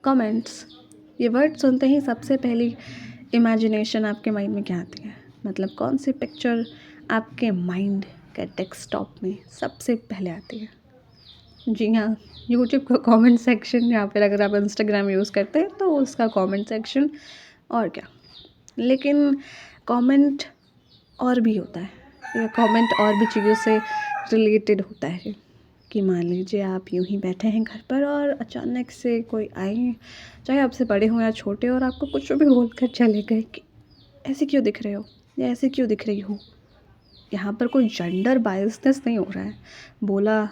Comments, ये word सुनते ही सबसे पहली इमेजिनेशन आपके माइंड में क्या आती है? मतलब कौन सी पिक्चर आपके माइंड के डेस्कटॉप में सबसे पहले आती है? जी हाँ, यूट्यूब का कमेंट सेक्शन या फिर अगर आप इंस्टाग्राम यूज़ करते हैं तो उसका कमेंट सेक्शन और क्या। लेकिन कमेंट और भी होता है, या कमेंट और भी चीज़ों से रिलेटेड होता है कि मान लीजिए आप यूँ ही बैठे हैं घर पर और अचानक से कोई आए, चाहे आपसे बड़े हों या छोटे, और आपको कुछ भी बोल कर चले गए कि ऐसे क्यों दिख रहे हो या ऐसे क्यों दिख रही हो। यहाँ पर कोई जेंडर बायसनेस नहीं हो रहा है, बोला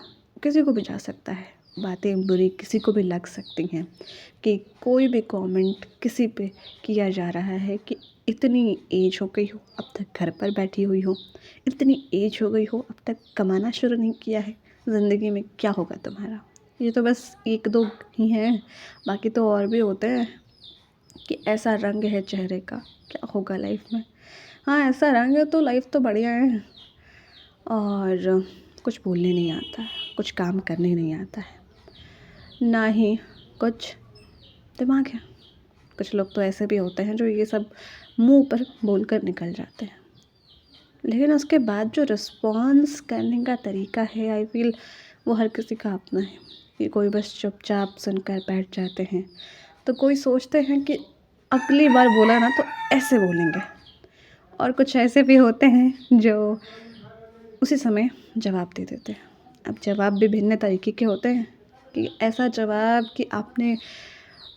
किसी को भी जा सकता है, बातें बुरी किसी को भी लग सकती हैं, कि कोई भी कमेंट किसी पे किया जा रहा है कि इतनी एज हो गई हो अब तक घर पर बैठी हुई हो, इतनी एज हो गई हो अब तक कमाना शुरू नहीं किया है, ज़िंदगी में क्या होगा तुम्हारा। ये तो बस एक दो ही हैं, बाकी तो और भी होते हैं कि ऐसा रंग है चेहरे का, क्या होगा लाइफ में। हाँ, ऐसा रंग है तो लाइफ तो बढ़िया है, और कुछ बोलने नहीं आता है, कुछ काम करने नहीं आता है, ना ही कुछ दिमाग है। कुछ लोग तो ऐसे भी होते हैं जो ये सब मुंह पर बोलकर निकल जाते हैं, लेकिन उसके बाद जो रिस्पॉन्स करने का तरीका है, आई फील वो हर किसी का अपना है। कि कोई बस चुपचाप सुनकर बैठ जाते हैं, तो कोई सोचते हैं कि अगली बार बोला ना तो ऐसे बोलेंगे, और कुछ ऐसे भी होते हैं जो उसी समय जवाब दे देते हैं। अब जवाब भी भिन्न तरीके के होते हैं, कि ऐसा जवाब कि आपने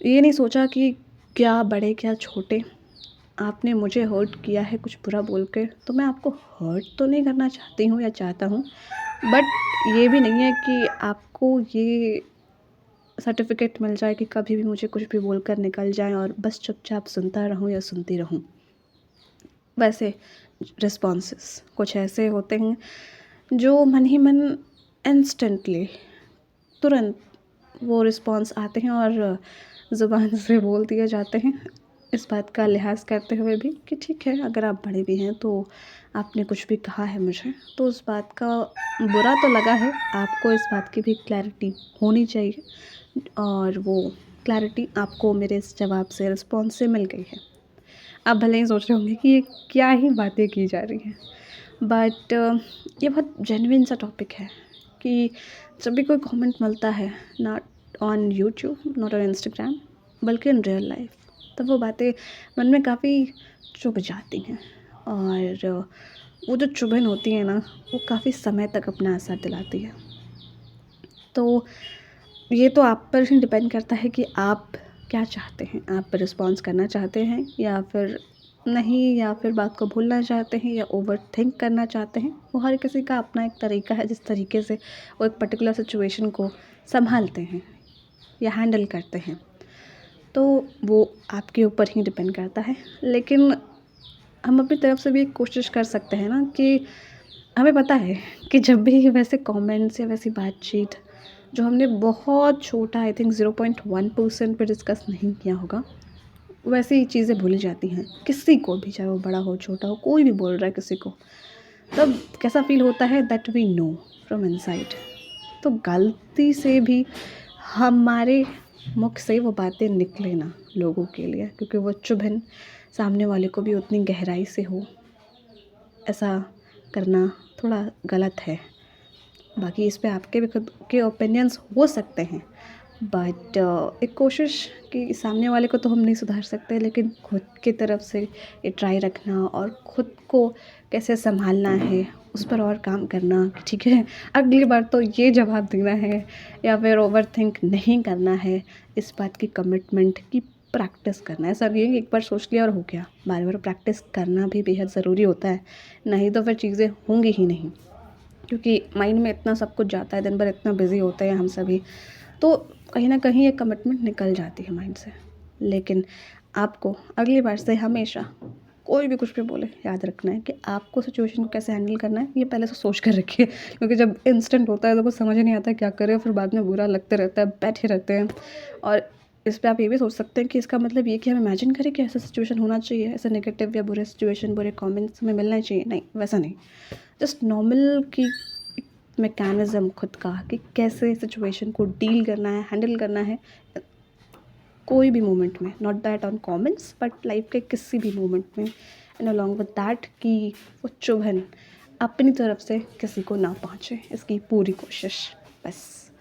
ये नहीं सोचा कि क्या बड़े क्या छोटे, आपने मुझे हर्ट किया है कुछ बुरा बोल के, तो मैं आपको हर्ट तो नहीं करना चाहती हूँ या चाहता हूँ, बट ये भी नहीं है कि आपको ये सर्टिफिकेट मिल जाए कि कभी भी मुझे कुछ भी बोलकर निकल जाए और बस चुपचाप सुनता रहूँ या सुनती रहूँ। वैसे रिस्पॉन्सेस कुछ ऐसे होते हैं जो मन ही मन इंस्टेंटली, तुरंत वो रिस्पॉन्स आते हैं और ज़ुबान से बोल दिए जाते हैं, इस बात का लिहाज करते हुए भी कि ठीक है, अगर आप बड़े भी हैं तो आपने कुछ भी कहा है मुझे, तो उस बात का बुरा तो लगा है, आपको इस बात की भी क्लैरिटी होनी चाहिए, और वो क्लैरिटी आपको मेरे इस जवाब से, रिस्पॉन्स से मिल गई है। आप भले ही सोच रहे होंगे कि ये क्या ही बातें की जा रही हैं, बट ये बहुत जेन्युइन सा टॉपिक है कि जब भी कोई कमेंट मिलता है, not on YouTube, not on Instagram, बल्कि इन रियल लाइफ, तब वो बातें मन में काफ़ी चुभ जाती हैं, और वो जो चुभन होती है ना, वो काफ़ी समय तक अपना असर दिलाती है। तो ये तो आप पर ही डिपेंड करता है कि आप क्या चाहते हैं, आप रिस्पॉन्स करना चाहते हैं या फिर नहीं, या फिर बात को भूलना चाहते हैं या ओवर थिंक करना चाहते हैं। वो हर किसी का अपना एक तरीका है जिस तरीके से वो एक पर्टिकुलर सिचुएशन को संभालते हैं या हैंडल करते हैं, तो वो आपके ऊपर ही डिपेंड करता है। लेकिन हम अपनी तरफ से भी एक कोशिश कर सकते हैं ना, कि हमें पता है कि जब भी वैसे कमेंट्स या वैसी बातचीत जो हमने बहुत छोटा, आई थिंक 0.1% पे डिस्कस नहीं किया होगा, वैसी चीज़ें भूली जाती हैं किसी को भी, चाहे वो बड़ा हो छोटा हो, कोई भी बोल रहा है किसी को, तब कैसा फील होता है, that we know from inside. तो गलती से भी हमारे मुख से वो बातें निकले ना लोगों के लिए, क्योंकि वो चुभन सामने वाले को भी उतनी गहराई से हो, ऐसा करना थोड़ा गलत है। बाकी इस पे आपके भी खुद के ओपिनियंस हो सकते हैं, बट एक कोशिश कि सामने वाले को तो हम नहीं सुधार सकते, लेकिन खुद की तरफ से ये ट्राई रखना और खुद को कैसे संभालना है उस पर और काम करना कि ठीक है, अगली बार तो ये जवाब देना है या फिर ओवर थिंक नहीं करना है, इस बात की कमिटमेंट की प्रैक्टिस करना है। ऐसा नहीं है कि एक बार सोच लिया और हो गया, बार बार प्रैक्टिस करना भी बेहद ज़रूरी होता है, नहीं तो फिर चीज़ें होंगी ही नहीं, क्योंकि माइंड में इतना सब कुछ जाता है, दिन भर इतना बिजी होते हैं हम सभी, तो कहीं ना कहीं ये कमिटमेंट निकल जाती है माइंड से। लेकिन आपको अगली बार से हमेशा कोई भी कुछ भी बोले, याद रखना है कि आपको सिचुएशन को कैसे हैंडल करना है, ये पहले से सोच कर रखिए, क्योंकि जब इंस्टेंट होता है तो कुछ समझ ही नहीं आता क्या करें, फिर बाद में बुरा लगते रहता है, बैठे रहते हैं। और इस पे आप ये भी सोच सकते हैं कि इसका मतलब ये कि हम इमेजिन करें कि ऐसा सिचुएशन होना चाहिए, ऐसा नेगेटिव या बुरे सिचुएशन, बुरे कमेंट्स हमें मिलना चाहिए, नहीं वैसा नहीं, जस्ट नॉर्मल की मैकेनिज़्म खुद का कि कैसे सिचुएशन को डील करना है, हैंडल करना है, कोई भी मोमेंट में, not that on comments but life के किसी भी मोमेंट में, एंड अलॉन्ग विद दैट कि वो चुभन अपनी तरफ से किसी को ना पहुँचे, इसकी पूरी कोशिश बस।